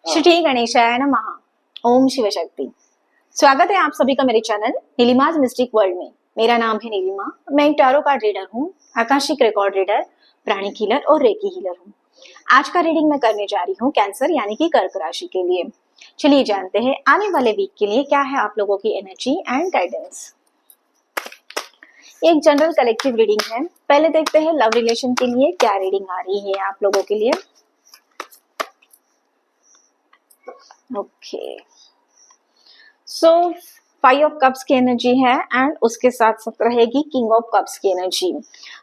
श्री गणेशाय नमः। ओम शिव शक्ति। स्वागत है आप सभी का मेरे चैनल नीलिमाज मिस्टिक वर्ल्ड में। मेरा नाम है नीलिमा। मैं एक टैरो कार्ड रीडर हूँ, आकाशिक रिकॉर्ड रीडर, प्राणिक हीलर और रेकी हीलर हूँ। आज का रीडिंग मैं करने जा रही हूँ कैंसर यानी कि कर्क राशि के लिए। चलिए जानते हैं आने वाले वीक के लिए क्या है आप लोगों की एनर्जी एंड गाइडेंस। एक जनरल कलेक्टिव रीडिंग है। पहले देखते हैं लव रिलेशन के लिए क्या रीडिंग आ रही है आप लोगों के लिए। ओके, सो 5 ऑफ कप्स की एनर्जी है एंड उसके साथ साथ रहेगी किंग ऑफ कप्स की एनर्जी।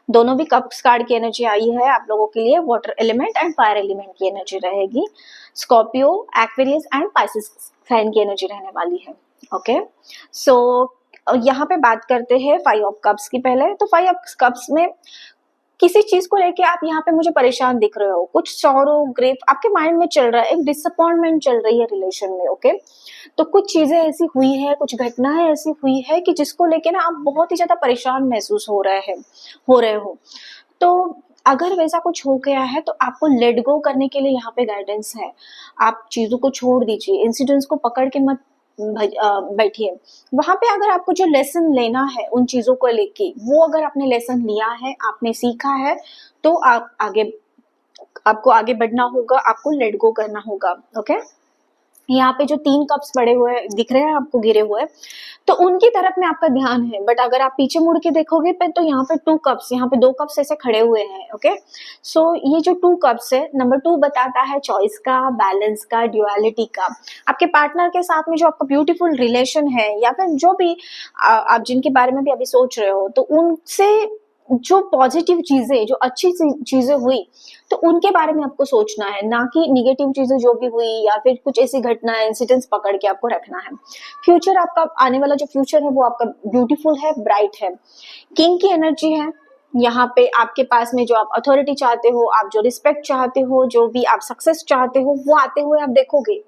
दोनों भी कप्स कार्ड की एनर्जी आई है आप लोगों के लिए। Water element and fire element की एनर्जी रहेगी। Scorpio, Aquarius and Pisces sign की एनर्जी रहने वाली है। ओके, सो यहाँ पे बात करते हैं 5 ऑफ कप्स की। पहले तो 5 ऑफ कप्स में किसी चीज को लेके आप यहाँ पे मुझे परेशान दिख रहे हो, कुछ सॉरो ग्रेफ आपके माइंड में चल रहा है, एक डिसअपॉइंटमेंट चल रही है रिलेशन में। ओके, तो कुछ चीजें ऐसी हुई है, कुछ घटनाएं ऐसी हुई है कि जिसको लेके ना आप बहुत ही ज्यादा परेशान महसूस हो रहे हो। तो अगर वैसा कुछ हो गया है तो आपको लेट गो करने के लिए यहाँ पे गाइडेंस है। आप चीजों को छोड़ दीजिए, इंसिडेंट्स को पकड़ के मत बैठिए। वहां पे अगर आपको जो लेसन लेना है उन चीजों को लेके, वो अगर आपने लेसन लिया है, आपने सीखा है, तो आपको आगे बढ़ना होगा, आपको लेट गो करना होगा। ओके, यहाँ पे जो 3 कप्स पड़े हुए दिख रहे हैं आपको गिरे हुए, तो उनकी तरफ में आपका ध्यान है। बट अगर आप पीछे मुड़ के देखोगे तो यहाँ पे 2 कप्स, यहाँ पे 2 कप्स ऐसे खड़े हुए हैं। ओके, सो ये जो 2 कप्स है, नंबर 2 बताता है चॉइस का, बैलेंस का, ड्युअलिटी का। आपके पार्टनर के साथ में जो आपका ब्यूटीफुल रिलेशन है, या फिर जो भी आप जिनके बारे में भी अभी सोच रहे हो, तो उनसे जो पॉजिटिव चीजें, जो अच्छी चीजें हुई, तो उनके बारे में आपको सोचना है, ना कि निगेटिव चीजें जो भी हुई या फिर कुछ ऐसी घटनाएं, इंसिडेंट्स पकड़ के आपको रखना है। फ्यूचर आपका, आने वाला जो फ्यूचर है वो आपका ब्यूटीफुल है, ब्राइट है। किंग की एनर्जी है यहाँ पे। आपके पास में जो आप अथॉरिटी चाहते हो, आप जो रिस्पेक्ट चाहते हो, जो भी आप सक्सेस चाहते हो, वो आते हुए आप देखोगे।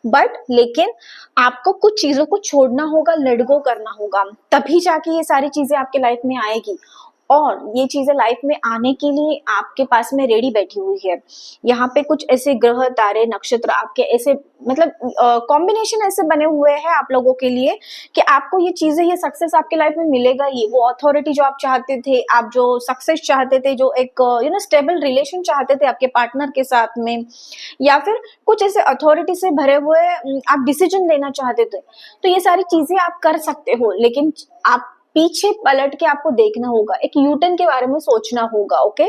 बट लेकिन आपको कुछ चीजों को छोड़ना होगा, लेट गो करना होगा, तभी जाके ये सारी चीजें आपके लाइफ में आएगी। और ये चीजें लाइफ में आने के लिए आपके पास में रेडी बैठी हुई है। यहाँ पे कुछ ऐसे ग्रह, तारे, नक्षत्र आपके ऐसे मतलब कॉम्बिनेशन ऐसे बने हुए हैं आप लोगों के लिए कि आपको ये चीजें, ये सक्सेस आपके लाइफ में मिलेगा ही। वो अथॉरिटी जो आप चाहते थे, आप जो सक्सेस चाहते थे, जो एक स्टेबल रिलेशन चाहते थे आपके पार्टनर के साथ में, या फिर कुछ ऐसे अथॉरिटी से भरे हुए आप डिसीजन लेना चाहते थे, तो ये सारी चीजें आप कर सकते हो। लेकिन आप पीछे पलट के आपको देखना होगा, एक यूटर्न के बारे में सोचना होगा। ओके,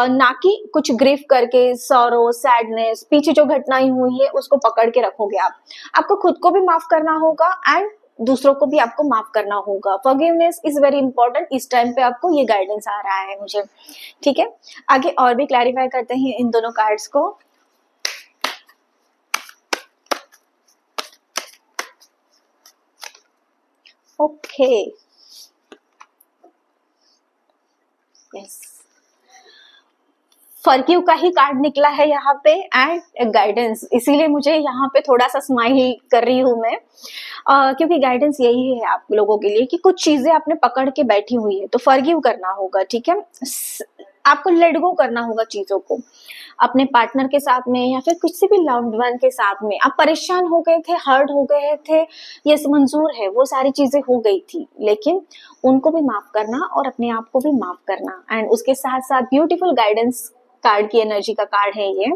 ना कि कुछ ग्रीफ करके, सॉरो, सैडनेस, पीछे जो घटनाएं हुई है उसको पकड़ के रखोगे आप। आपको खुद को भी माफ करना होगा एंड दूसरों को भी आपको माफ करना होगा। Forgiveness is very important. इस टाइम पे आपको ये गाइडेंस आ रहा है मुझे। ठीक है, आगे और भी क्लैरिफाई करते हैं इन दोनों कार्ड्स को। ओके, यस, फॉरगिव का ही कार्ड निकला है यहाँ पे एंड गाइडेंस। इसीलिए मुझे यहाँ पे थोड़ा सा स्माइल कर रही हूँ मैं, क्योंकि गाइडेंस यही है आप लोगों के लिए कि कुछ चीजें आपने पकड़ के बैठी हुई है, तो फॉरगिव करना होगा। ठीक है, आपको लेट गो करना होगा चीजों को। अपने पार्टनर के साथ में या फिर किसी भी लव्ड वन के साथ में आप परेशान हो गए थे, हर्ट हो गए थे, ये मंजूर है, वो सारी चीजें हो गई थी, लेकिन उनको भी माफ करना और अपने आप को भी माफ करना। एंड उसके साथ साथ ब्यूटीफुल गाइडेंस कार्ड की एनर्जी का कार्ड है ये।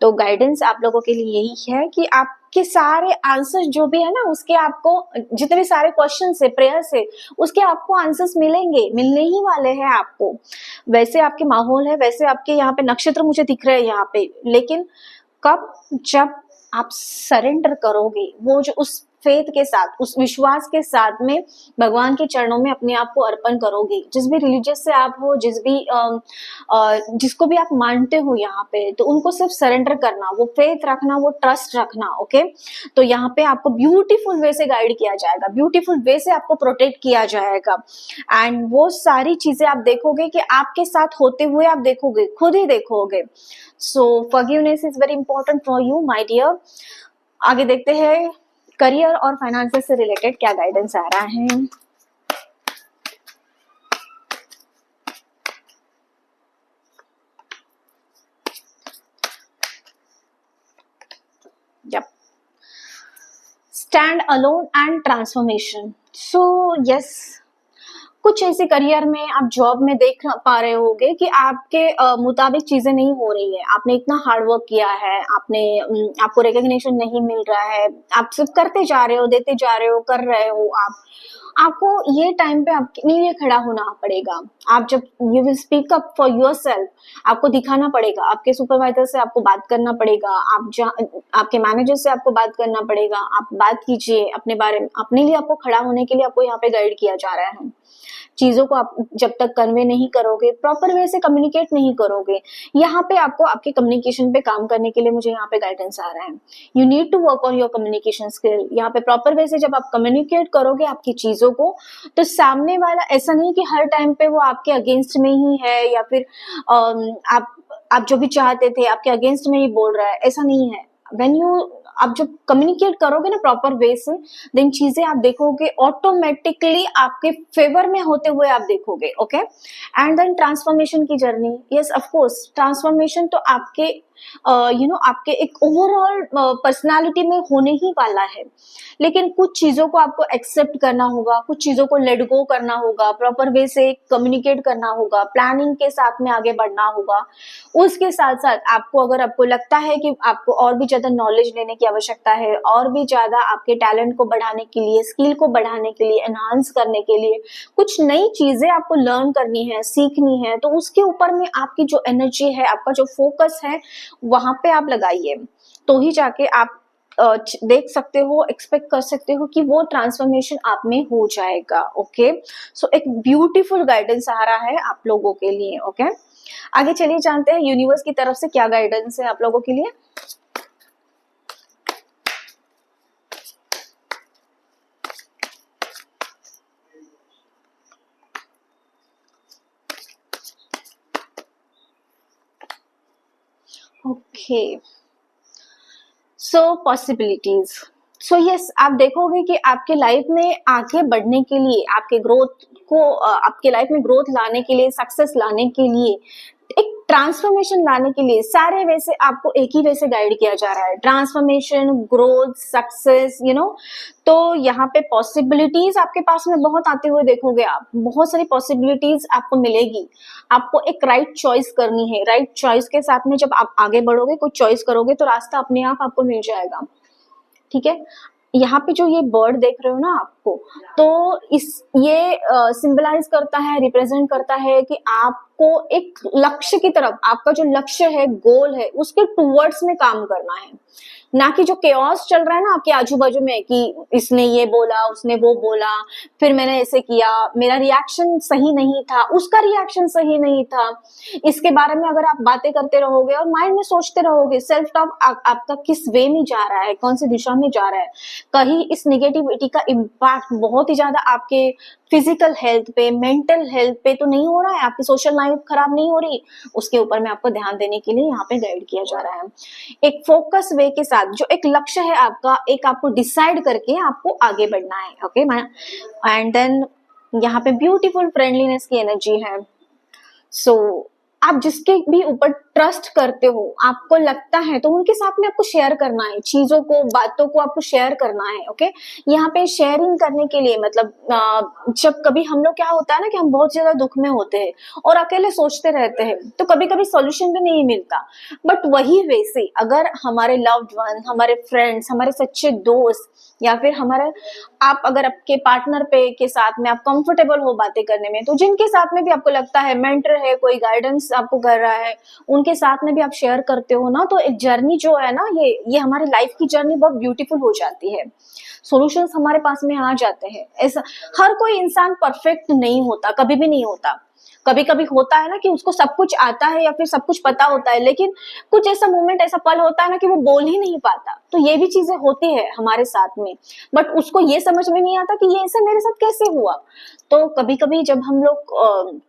तो गाइडेंस आप लोगों के लिए यही है कि आपके सारे आंसर्स जो भी है ना, उसके आपको जितने भी सारे क्वेश्चन है, प्रेयर्स है, उसके आपको आंसर्स मिलेंगे, मिलने ही वाले हैं आपको। वैसे आपके माहौल है, वैसे आपके यहाँ पे नक्षत्र मुझे दिख रहे हैं यहाँ पे, लेकिन कब, जब आप सरेंडर करोगे, वो जो उस फेथ के साथ, उस विश्वास के साथ में भगवान के चरणों में अपने आप को अर्पण करोगे। जिस भी रिलीजियस से आप हो, जिसको भी आप मानते हो यहाँ पे, तो उनको सिर्फ सरेंडर करना, वो फेथ रखना, वो ट्रस्ट रखना। ओके, तो यहाँ पे आपको ब्यूटीफुल वे से गाइड किया जाएगा, ब्यूटीफुल वे से आपको प्रोटेक्ट किया जाएगा। एंड वो सारी चीजें आप देखोगे कि आपके साथ होते हुए आप देखोगे, खुद ही देखोगे। So forgiveness is very important for you my dear. आगे देखते हैं करियर और फाइनेंसेस से रिलेटेड क्या गाइडेंस आ रहा है। Stand alone and transformation. So yes, कुछ ऐसे करियर में आप जॉब में देख पा रहे होगे कि आपके मुताबिक चीजें नहीं हो रही है, आपने इतना हार्ड वर्क किया है, आपको रिकग्निशन नहीं मिल रहा है, आप सिर्फ करते जा रहे हो, देते जा रहे हो, कर रहे हो, आपको ये टाइम पे आपके लिए खड़ा होना पड़ेगा। आप जब you will speak up for yourself, आपको दिखाना पड़ेगा, आपके सुपरवाइजर से आपको बात करना पड़ेगा, आपके मैनेजर से आपको बात करना पड़ेगा, आप बात कीजिए अपने बारे में, अपने लिए आपको खड़ा होने के लिए आपको यहाँ पे गाइड किया जा रहा है। चीजों को आप जब तक कन्वे नहीं करोगे, प्रॉपर वे से कम्युनिकेट नहीं करोगे, यहाँ पे आपको आपके कम्युनिकेशन पे काम करने के लिए मुझे यहाँ पे गाइडेंस आ रहा है। You need to work on your communication skill. यहाँ पे प्रॉपर वे से जब आप कम्युनिकेट करोगे आपकी चीजों को, तो सामने वाला ऐसा नहीं कि हर टाइम पे वो आपके अगेंस्ट में ही है, या फिर आप जो भी चाहते थे आपके अगेंस्ट में ही बोल रहा है, ऐसा नहीं है। व्हेन यू आप जब कम्युनिकेट करोगे ना प्रॉपर वे से, देन चीजें आप देखोगे ऑटोमेटिकली आपके फेवर में होते हुए आप देखोगे। ओके, एंड देन ट्रांसफॉर्मेशन की journey, yes of course transformation तो आपके आपके एक ओवरऑल पर्सनालिटी में होने ही वाला है, लेकिन कुछ चीजों को आपको एक्सेप्ट करना होगा, कुछ चीजों को लेट गो करना होगा, प्रॉपर वे से कम्युनिकेट करना होगा, प्लानिंग के साथ में आगे बढ़ना होगा। उसके साथ साथ आपको लगता है कि आपको और भी ज्यादा नॉलेज लेने की आवश्यकता है, और भी ज्यादा आपके टैलेंट को बढ़ाने के लिए, स्किल को बढ़ाने के लिए, एनहांस करने के लिए कुछ नई चीजें आपको लर्न करनी है, सीखनी है, तो उसके ऊपर में आपकी जो एनर्जी है, आपका जो फोकस है, वहां पे आप लगाइए, तो ही जाके आप देख सकते हो, एक्सपेक्ट कर सकते हो कि वो ट्रांसफॉर्मेशन आप में हो जाएगा। ओके, सो एक ब्यूटीफुल गाइडेंस आ रहा है आप लोगों के लिए। ओके, आगे चलिए जानते हैं यूनिवर्स की तरफ से क्या गाइडेंस है आप लोगों के लिए। ओके, सो पॉसिबिलिटीज। सो यस, आप देखोगे कि आपके लाइफ में आगे बढ़ने के लिए, आपके लाइफ में ग्रोथ लाने के लिए, सक्सेस लाने के लिए, एक ट्रांसफॉर्मेशन लाने के लिए सारे वे से आपको एक ही वे से गाइड किया जा रहा है। ट्रांसफॉर्मेशन, ग्रोथ, सक्सेस, तो यहाँ पे पॉसिबिलिटीज आपके पास में बहुत आते हुए देखोगे आप, बहुत सारी पॉसिबिलिटीज आपको मिलेगी। आपको एक राइट चॉइस करनी है, राइट चॉइस के साथ में जब आप आगे बढ़ोगे, कुछ चॉइस करोगे, तो रास्ता अपने आप आपको मिल जाएगा। ठीक है, यहाँ पे जो ये बर्ड देख रहे हो ना आपको, तो ये सिंबलाइज करता है, रिप्रेजेंट करता है कि आपको एक लक्ष्य की तरफ, आपका जो लक्ष्य है, गोल है, उसके टूवर्ड्स में काम करना है, ना कि जो केओस चल रहा है ना आपके आजू बाजू में, कि इसने ये बोला, उसने वो बोला, फिर मैंने ऐसे किया, मेरा रिएक्शन सही नहीं था, उसका रिएक्शन सही नहीं था, इसके बारे में अगर आप बातें करते रहोगे और माइंड में सोचते रहोगे, सेल्फ टॉक आपका किस वे में जा रहा है, कौन सी दिशा में जा रहा है, कहीं इस निगेटिविटी का इम्पैक्ट बहुत ही ज्यादा आपके फिजिकल हेल्थ पे, मेंटल हेल्थ पे तो नहीं हो रहा है, आपकी सोशल लाइफ खराब नहीं हो रही, उसके ऊपर में आपको ध्यान देने के लिए यहाँ पे गाइड किया जा रहा है। एक फोकस वे के साथ, जो एक लक्ष्य है आपका, एक आपको डिसाइड करके आपको आगे बढ़ना है। ओके, एंड देन यहाँ पे ब्यूटीफुल फ्रेंडलीनेस की एनर्जी है। सो आप जिसके भी ऊपर ट्रस्ट करते हो, आपको लगता है, तो उनके साथ में आपको शेयर करना है, चीजों को, बातों को आपको शेयर करना है। ओके, यहाँ पे शेयरिंग करने के लिए मतलब जब कभी हम लोग, क्या होता है ना कि हम बहुत ज्यादा दुख में होते हैं और अकेले सोचते रहते हैं, तो कभी कभी सॉल्यूशन भी नहीं मिलता, बट वही वैसे अगर हमारे लव्ड वन, हमारे फ्रेंड्स, हमारे सच्चे दोस्त, या फिर आप अगर आपके पार्टनर पे के साथ में आप कंफर्टेबल हो बातें करने में, तो जिनके साथ में भी आपको लगता है मेंटर है, कोई गाइडेंस आपको कर रहा है, उनके साथ में भी आप शेयर करते हो ना, तो एक जर्नी जो है ना, ये हमारी लाइफ की जर्नी बहुत ब्यूटीफुल हो जाती है। सॉल्यूशंस हमारे पास में आ जाते हैं। ऐसा हर कोई इंसान परफेक्ट नहीं होता, कभी भी नहीं होता। कभी कभी होता है ना कि उसको सब कुछ आता है या फिर सब कुछ पता होता है, लेकिन कुछ ऐसा मोमेंट, ऐसा पल होता है ना कि वो बोल ही नहीं पाता। तो ये भी चीजें होती है हमारे साथ में, बट उसको ये समझ में नहीं आता कि ये ऐसे मेरे साथ कैसे हुआ। तो कभी कभी जब हम लोग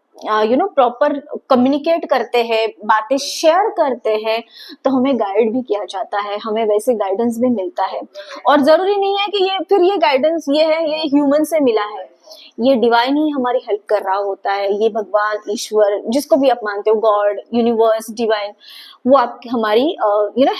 प्रॉपर कम्युनिकेट करते हैं, बातें शेयर करते हैं, तो हमें गाइड भी किया जाता है, हमें वैसे गाइडेंस भी मिलता है। और जरूरी नहीं है कि ये गाइडेंस ये ह्यूमन से मिला है, ये डिवाइन ही हमारी हेल्प कर रहा होता है। ये भगवान, ईश्वर, जिसको भी आप मानते हो, गॉड, यूनिवर्स, डिवाइन, वो आप हमारी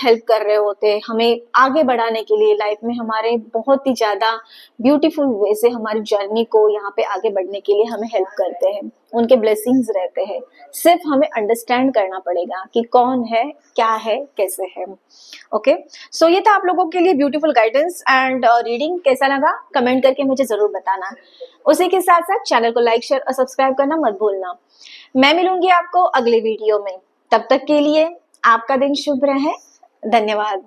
हेल्प कर रहे होते हैं हमें आगे बढ़ाने के लिए, लाइफ में हमारे बहुत ही ज्यादा ब्यूटीफुल वे से हमारी जर्नी को यहाँ पे आगे बढ़ने के लिए हमें हेल्प करते हैं। उनके ब्लेसिंग्स रहते हैं। सिर्फ हमें अंडरस्टैंड करना पड़ेगा कि कौन है, क्या है, कैसे है। ओके, सो ये था आप लोगों के लिए ब्यूटीफुल गाइडेंस एंड रीडिंग। कैसा लगा कमेंट करके मुझे जरूर बताना। उसी के साथ साथ चैनल को लाइक, शेयर और सब्सक्राइब करना मत भूलना। मैं मिलूंगी आपको अगले वीडियो में। तब तक के लिए आपका दिन शुभ रहे। धन्यवाद।